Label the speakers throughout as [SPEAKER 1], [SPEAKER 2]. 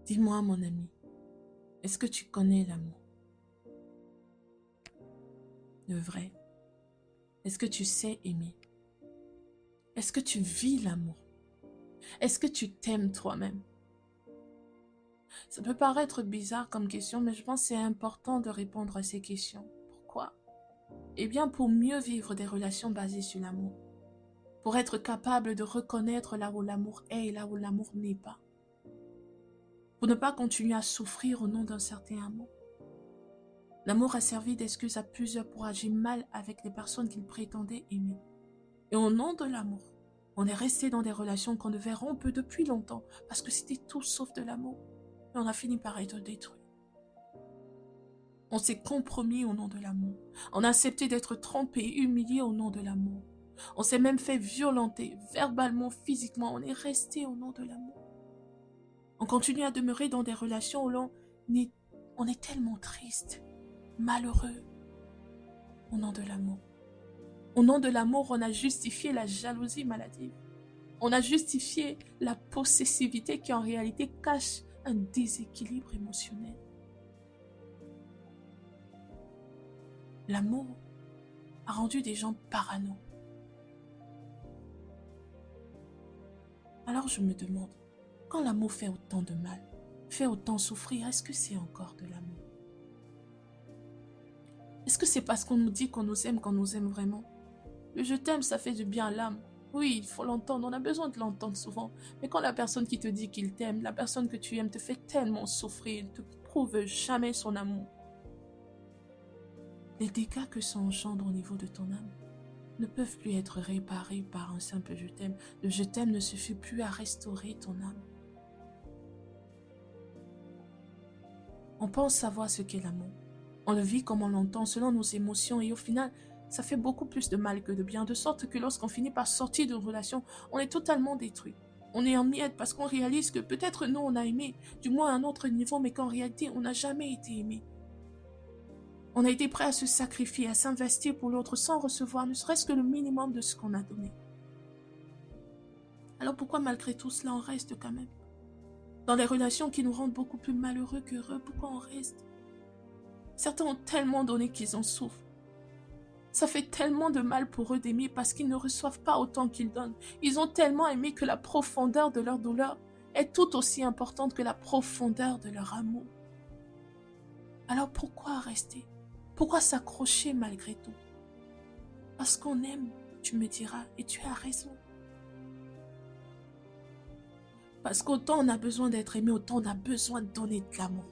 [SPEAKER 1] Dis-moi, mon ami, est-ce que tu connais l'amour? Le vrai? Est-ce que tu sais aimer? Est-ce que tu vis l'amour? Est-ce que tu t'aimes toi-même? Ça peut paraître bizarre comme question, mais je pense que c'est important de répondre à ces questions. Pourquoi? Eh bien, pour mieux vivre des relations basées sur l'amour. Pour être capable de reconnaître là où l'amour est et là où l'amour n'est pas. Pour ne pas continuer à souffrir au nom d'un certain amour. L'amour a servi d'excuse à plusieurs pour agir mal avec les personnes qu'il prétendait aimer. Et au nom de l'amour, on est resté dans des relations qu'on devait rompre depuis longtemps parce que c'était tout sauf de l'amour. Et on a fini par être détruit. On s'est compromis au nom de l'amour. On a accepté d'être trompé et humilié au nom de l'amour. On s'est même fait violenter, verbalement, physiquement. On est resté au nom de l'amour. On continue à demeurer dans des relations où on est tellement triste, malheureux, au nom de l'amour. Au nom de l'amour, on a justifié la jalousie maladive. On a justifié la possessivité qui en réalité cache un déséquilibre émotionnel. L'amour a rendu des gens parano. Alors je me demande, quand l'amour fait autant de mal, fait autant souffrir, est-ce que c'est encore de l'amour? Est-ce que c'est parce qu'on nous dit qu'on nous aime vraiment? Le je t'aime, ça fait du bien à l'âme. Oui, il faut l'entendre, on a besoin de l'entendre souvent. Mais quand la personne qui te dit qu'il t'aime, la personne que tu aimes te fait tellement souffrir, il ne te prouve jamais son amour. Les dégâts que ça engendre au niveau de ton âme ne peuvent plus être réparés par un simple je t'aime. Le je t'aime ne suffit plus à restaurer ton âme. On pense savoir ce qu'est l'amour. On le vit comme on l'entend, selon nos émotions, et au final, ça fait beaucoup plus de mal que de bien, de sorte que lorsqu'on finit par sortir d'une relation, on est totalement détruit. On est en miettes parce qu'on réalise que peut-être nous on a aimé, du moins à un autre niveau, mais qu'en réalité on n'a jamais été aimé. On a été prêt à se sacrifier, à s'investir pour l'autre sans recevoir ne serait-ce que le minimum de ce qu'on a donné. Alors pourquoi malgré tout cela on reste quand même? Dans les relations qui nous rendent beaucoup plus malheureux qu'heureux, pourquoi on reste? Certains ont tellement donné qu'ils en souffrent. Ça fait tellement de mal pour eux d'aimer parce qu'ils ne reçoivent pas autant qu'ils donnent. Ils ont tellement aimé que la profondeur de leur douleur est tout aussi importante que la profondeur de leur amour. Alors pourquoi rester? Pourquoi s'accrocher malgré tout? Parce qu'on aime, tu me diras, et tu as raison. Parce qu'autant on a besoin d'être aimé, autant on a besoin de donner de l'amour.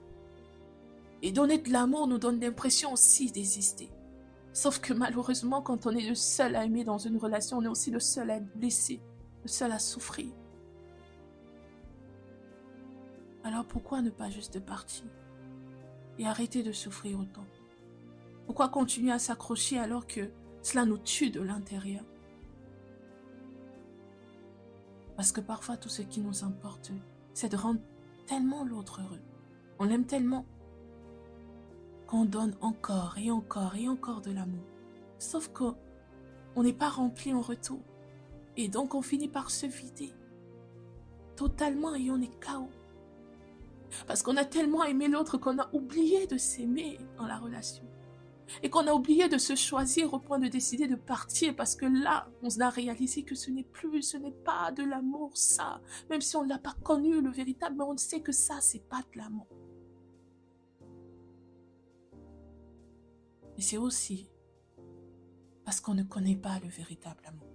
[SPEAKER 1] Et donner de l'amour nous donne l'impression aussi d'exister. Sauf que malheureusement, quand on est le seul à aimer dans une relation, on est aussi le seul à être blessé, le seul à souffrir. Alors pourquoi ne pas juste partir et arrêter de souffrir autant? Pourquoi continuer à s'accrocher alors que cela nous tue de l'intérieur? Parce que parfois tout ce qui nous importe, c'est de rendre tellement l'autre heureux. On l'aime tellement qu'on donne encore et encore et encore de l'amour. Sauf qu'on n'est pas rempli en retour. Et donc on finit par se vider totalement et on est KO. Parce qu'on a tellement aimé l'autre qu'on a oublié de s'aimer dans la relation. Et qu'on a oublié de se choisir au point de décider de partir parce que là, on a réalisé que ce n'est pas de l'amour, ça. Même si on ne l'a pas connu, le véritable, mais on sait que ça, c'est pas de l'amour. Et c'est aussi parce qu'on ne connaît pas le véritable amour.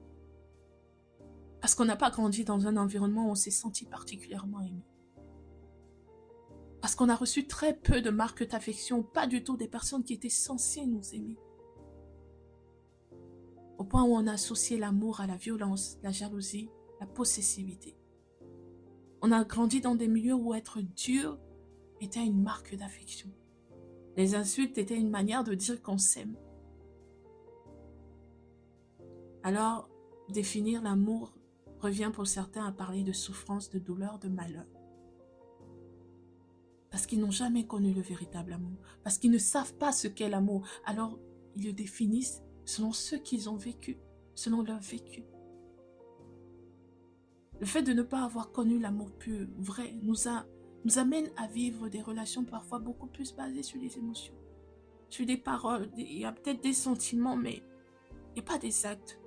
[SPEAKER 1] Parce qu'on n'a pas grandi dans un environnement où on s'est senti particulièrement aimé. Parce qu'on a reçu très peu de marques d'affection, pas du tout des personnes qui étaient censées nous aimer. Au point où on a associé l'amour à la violence, la jalousie, la possessivité. On a grandi dans des milieux où être dur était une marque d'affection. Les insultes étaient une manière de dire qu'on s'aime. Alors, définir l'amour revient pour certains à parler de souffrance, de douleur, de malheur. Parce qu'ils n'ont jamais connu le véritable amour. Parce qu'ils ne savent pas ce qu'est l'amour. Alors, ils le définissent selon ce qu'ils ont vécu, selon leur vécu. Le fait de ne pas avoir connu l'amour pur, vrai, nous a nous amène à vivre des relations parfois beaucoup plus basées sur les émotions, sur des paroles. Il y a peut-être des sentiments, mais il n'y a pas des actes.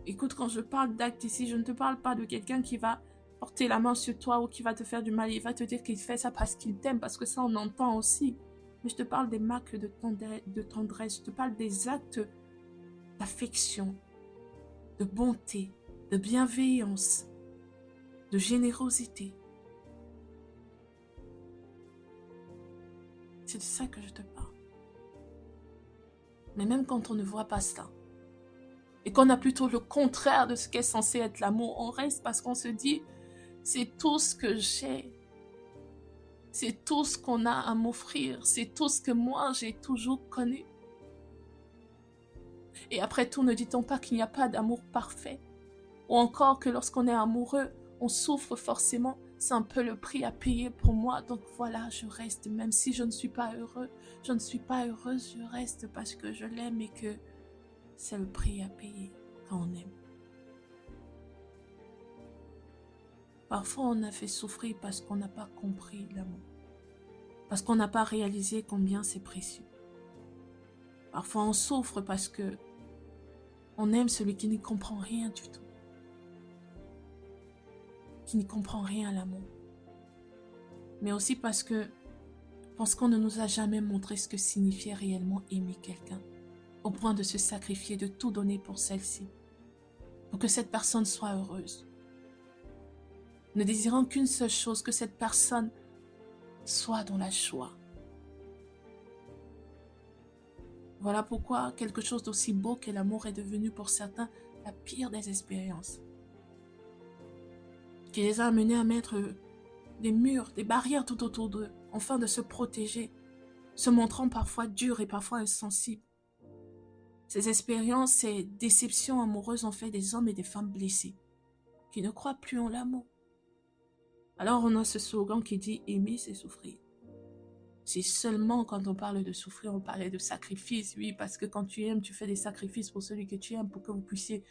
[SPEAKER 1] Écoute, quand je parle d'actes ici, je ne te parle pas de quelqu'un qui va porter la main sur toi ou qui va te faire du mal. Il va te dire qu'il fait ça parce qu'il t'aime, parce que ça, on entend aussi. Mais je te parle des marques de tendresse. Je te parle des actes d'affection, de bonté, de bienveillance, de générosité. C'est de ça que je te parle. Mais même quand on ne voit pas cela, et qu'on a plutôt le contraire de ce qu'est censé être l'amour, on reste parce qu'on se dit, c'est tout ce que j'ai, c'est tout ce qu'on a à m'offrir, c'est tout ce que moi j'ai toujours connu. Et après tout, ne dit-on pas qu'il n'y a pas d'amour parfait? Ou encore que lorsqu'on est amoureux, on souffre forcément, c'est un peu le prix à payer pour moi. Donc voilà, je reste, même si je ne suis pas heureux, je ne suis pas heureuse, je reste parce que je l'aime et que c'est le prix à payer quand on aime. Parfois, on a fait souffrir parce qu'on n'a pas compris l'amour. Parce qu'on n'a pas réalisé combien c'est précieux. Parfois, on souffre parce que on aime celui qui ne comprend rien du tout. Qui ne comprend rien à l'amour. Mais aussi parce qu'on ne nous a jamais montré ce que signifiait réellement aimer quelqu'un. Au point de se sacrifier, de tout donner pour celle-ci. Pour que cette personne soit heureuse. Ne désirant qu'une seule chose, que cette personne soit dans la joie. Voilà pourquoi quelque chose d'aussi beau que l'amour est devenu pour certains la pire des expériences. Qui les a amenés à mettre des murs, des barrières tout autour d'eux, afin de se protéger, se montrant parfois durs et parfois insensibles. Ces expériences, ces déceptions amoureuses ont fait des hommes et des femmes blessés, qui ne croient plus en l'amour. Alors on a ce slogan qui dit « aimer, c'est souffrir ». Si seulement quand on parle de souffrir, on parlait de sacrifice, oui, parce que quand tu aimes, tu fais des sacrifices pour celui que tu aimes, pour que vous puissiez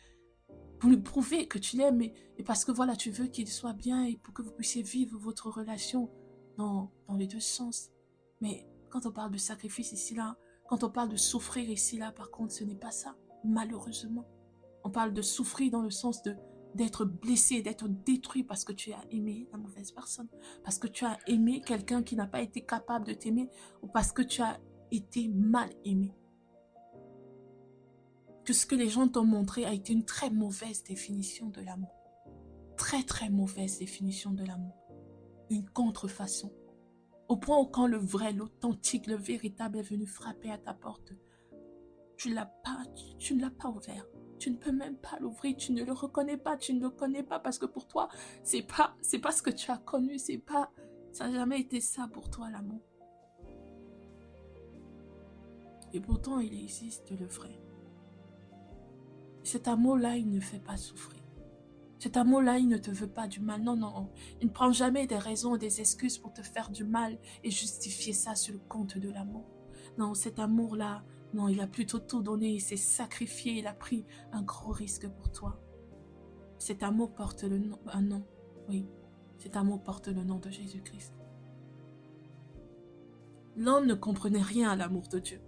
[SPEAKER 1] vous lui prouver que tu l'aimes, et parce que voilà, tu veux qu'il soit bien, et pour que vous puissiez vivre votre relation dans les deux sens. Mais quand on parle de sacrifice ici, là, quand on parle de souffrir ici, là, par contre, ce n'est pas ça, malheureusement. On parle de souffrir dans le sens d'être blessé, d'être détruit parce que tu as aimé la mauvaise personne, parce que tu as aimé quelqu'un qui n'a pas été capable de t'aimer, ou parce que tu as été mal aimé. Que ce que les gens t'ont montré a été une très mauvaise définition de l'amour. Très très mauvaise définition de l'amour. Une contrefaçon. Au point où quand le vrai, l'authentique, le véritable est venu frapper à ta porte, tu ne l'as pas ouvert. Tu ne peux même pas l'ouvrir, tu ne le reconnais pas, tu ne le connais pas parce que pour toi, c'est pas ce que tu as connu, ça n'a jamais été ça pour toi l'amour. Et pourtant, il existe le vrai. Cet amour-là, il ne fait pas souffrir. Cet amour-là, il ne te veut pas du mal. Non, non, il ne prend jamais des raisons, des excuses pour te faire du mal et justifier ça sur le compte de l'amour. Non, cet amour-là, non, il a plutôt tout donné, il s'est sacrifié, il a pris un gros risque pour toi. Cet amour porte un nom, oui, cet amour porte le nom de Jésus-Christ. L'homme ne comprenait rien à l'amour de Dieu.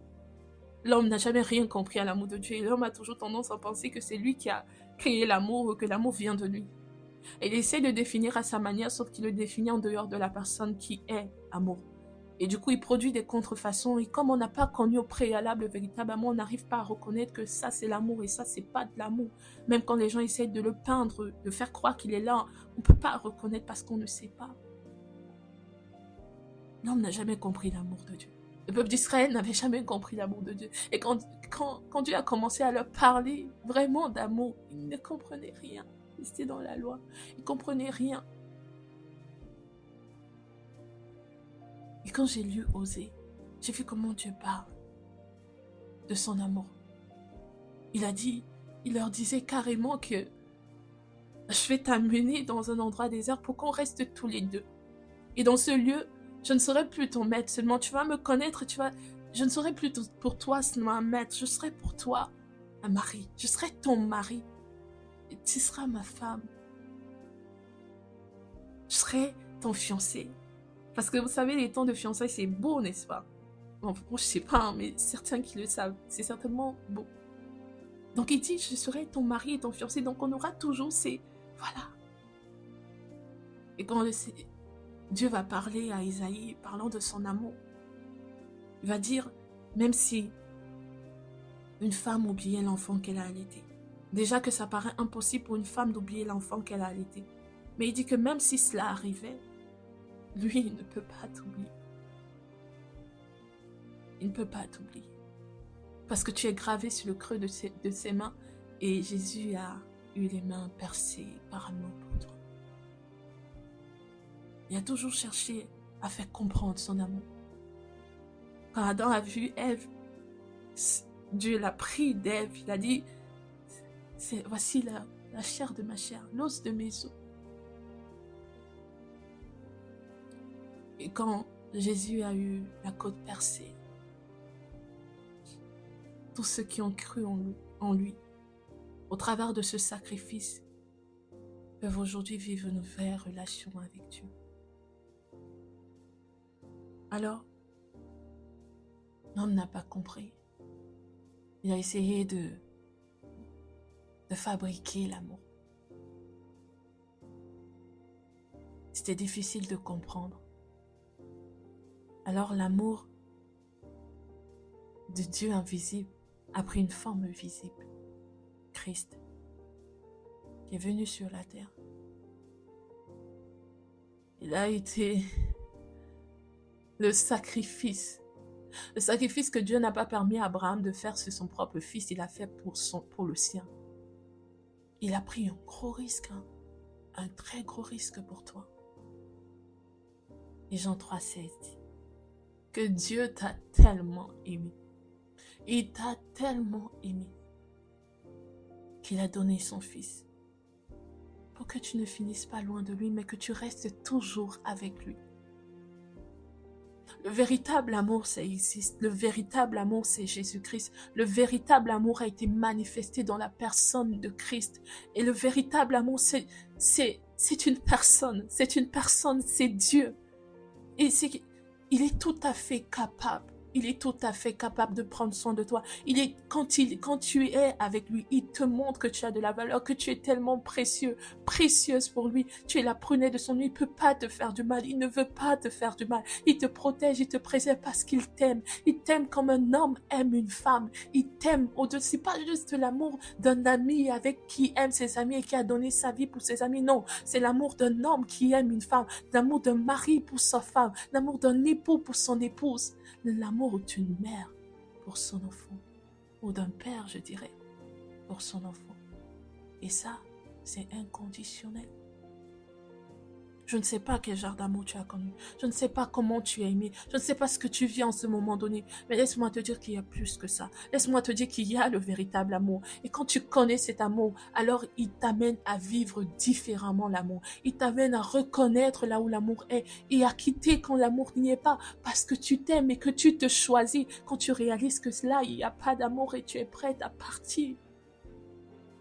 [SPEAKER 1] L'homme n'a jamais rien compris à l'amour de Dieu et l'homme a toujours tendance à penser que c'est lui qui a créé l'amour ou que l'amour vient de lui. Et il essaie de définir à sa manière, sauf qu'il le définit en dehors de la personne qui est amour. Et du coup, il produit des contrefaçons. Et comme on n'a pas connu au préalable le véritable amour, on n'arrive pas à reconnaître que ça, c'est l'amour et ça, c'est pas de l'amour. Même quand les gens essaient de le peindre, de faire croire qu'il est là, on ne peut pas reconnaître parce qu'on ne sait pas. L'homme n'a jamais compris l'amour de Dieu. Le peuple d'Israël n'avait jamais compris l'amour de Dieu. Et quand Dieu a commencé à leur parler vraiment d'amour, ils ne comprenaient rien. Ils étaient dans la loi. Ils ne comprenaient rien. Et quand j'ai lu Osée, j'ai vu comment Dieu parle de son amour. Il leur disait carrément que je vais t'amener dans un endroit désert pour qu'on reste tous les deux. Et dans ce lieu, je ne serai plus ton maître seulement. Tu vas me connaître, je ne serai plus pour toi seulement un maître. Je serai pour toi un mari. Je serai ton mari. Et tu seras ma femme. Je serai ton fiancé. Parce que vous savez, les temps de fiançailles, c'est beau, n'est-ce pas? Bon, moi, je sais pas, hein, mais certains qui le savent, c'est certainement beau. Donc il dit, je serai ton mari et ton fiancé, donc on aura toujours ces... Voilà. Et quand Dieu va parler à Isaïe, parlant de son amour, il va dire, même si une femme oubliait l'enfant qu'elle a allaité, déjà que ça paraît impossible pour une femme d'oublier l'enfant qu'elle a allaité, mais il dit que même si cela arrivait, lui, il ne peut pas t'oublier. Il ne peut pas t'oublier. Parce que tu es gravé sur le creux de ses mains et Jésus a eu les mains percées par amour pour toi. Il a toujours cherché à faire comprendre son amour. Quand Adam a vu Ève, Dieu l'a pris d'Ève, il a dit, voici la chair de ma chair, l'os de mes os. Et quand Jésus a eu la côte percée, tous ceux qui ont cru en lui, au travers de ce sacrifice, peuvent aujourd'hui vivre une vraie relation avec Dieu. Alors, l'homme n'a pas compris. Il a essayé de fabriquer l'amour. C'était difficile de comprendre. Alors l'amour de Dieu invisible a pris une forme visible. Christ, qui est venu sur la terre. Il a été le sacrifice que Dieu n'a pas permis à Abraham de faire sur son propre fils, il a fait pour le sien. Il a pris un gros risque, un très gros risque pour toi. Et Jean 3,16 dit que Dieu t'a tellement aimé. Il t'a tellement aimé qu'il a donné son fils pour que tu ne finisses pas loin de lui, mais que tu restes toujours avec lui. Le véritable amour, ça existe. Le véritable amour, c'est Jésus-Christ. Le véritable amour a été manifesté dans la personne de Christ. Et le véritable amour, c'est une personne. C'est une personne, c'est Dieu. Et il est tout à fait capable. Il est tout à fait capable de prendre soin de toi. Quand tu es avec lui, il te montre que tu as de la valeur, que tu es tellement précieux, précieuse pour lui. Tu es la prunelle de son œil. Il ne peut pas te faire du mal. Il ne veut pas te faire du mal. Il te protège, il te préserve parce qu'il t'aime. Il t'aime comme un homme aime une femme. Il t'aime au-dessus. C'est pas juste l'amour d'un ami avec qui aime ses amis et qui a donné sa vie pour ses amis. Non, c'est l'amour d'un homme qui aime une femme. L'amour d'un mari pour sa femme. L'amour d'un époux pour son épouse. L'amour d'une mère pour son enfant, ou d'un père, je dirais, pour son enfant. Et ça, c'est inconditionnel. Je ne sais pas quel genre d'amour tu as connu. Je ne sais pas comment tu as aimé. Je ne sais pas ce que tu vis en ce moment donné. Mais laisse-moi te dire qu'il y a plus que ça. Laisse-moi te dire qu'il y a le véritable amour. Et quand tu connais cet amour, alors il t'amène à vivre différemment l'amour. Il t'amène à reconnaître là où l'amour est et à quitter quand l'amour n'y est pas. Parce que tu t'aimes et que tu te choisis. Quand tu réalises que là, il n'y a pas d'amour et tu es prête à partir.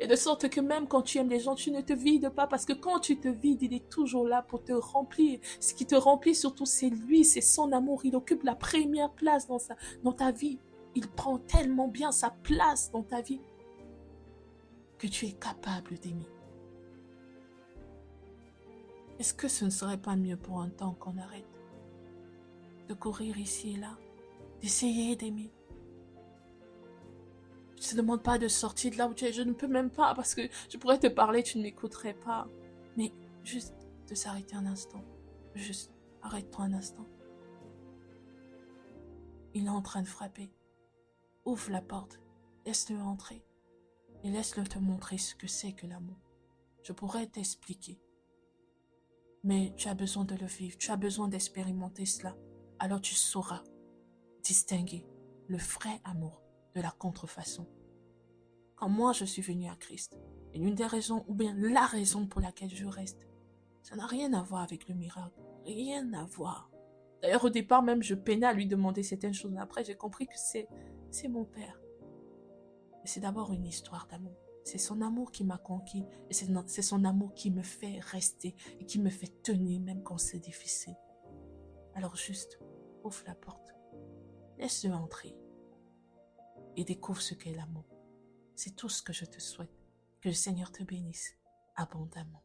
[SPEAKER 1] Et de sorte que même quand tu aimes les gens, tu ne te vides pas parce que quand tu te vides, il est toujours là pour te remplir. Ce qui te remplit surtout, c'est lui, c'est son amour. Il occupe la première place dans ta vie. Il prend tellement bien sa place dans ta vie que tu es capable d'aimer. Est-ce que ce ne serait pas mieux pour un temps qu'on arrête de courir ici et là, d'essayer d'aimer? Je ne te demande pas de sortir de là où tu es. Je ne peux même pas parce que je pourrais te parler, tu ne m'écouterais pas. Mais juste de s'arrêter un instant. Juste arrête-toi un instant. Il est en train de frapper. Ouvre la porte. Laisse-le entrer. Et laisse-le te montrer ce que c'est que l'amour. Je pourrais t'expliquer. Mais tu as besoin de le vivre. Tu as besoin d'expérimenter cela. Alors tu sauras distinguer le vrai amour de la contrefaçon. Quand moi je suis venue à Christ, et l'une des raisons, ou bien la raison pour laquelle je reste, ça n'a rien à voir avec le miracle, rien à voir. D'ailleurs au départ même je peinais à lui demander certaines choses, mais après j'ai compris que c'est mon Père. Et c'est d'abord une histoire d'amour. C'est son amour qui m'a conquis et c'est son amour qui me fait rester et qui me fait tenir même quand c'est difficile. Alors juste, ouvre la porte, laisse-le entrer et découvre ce qu'est l'amour. C'est tout ce que je te souhaite. Que le Seigneur te bénisse abondamment.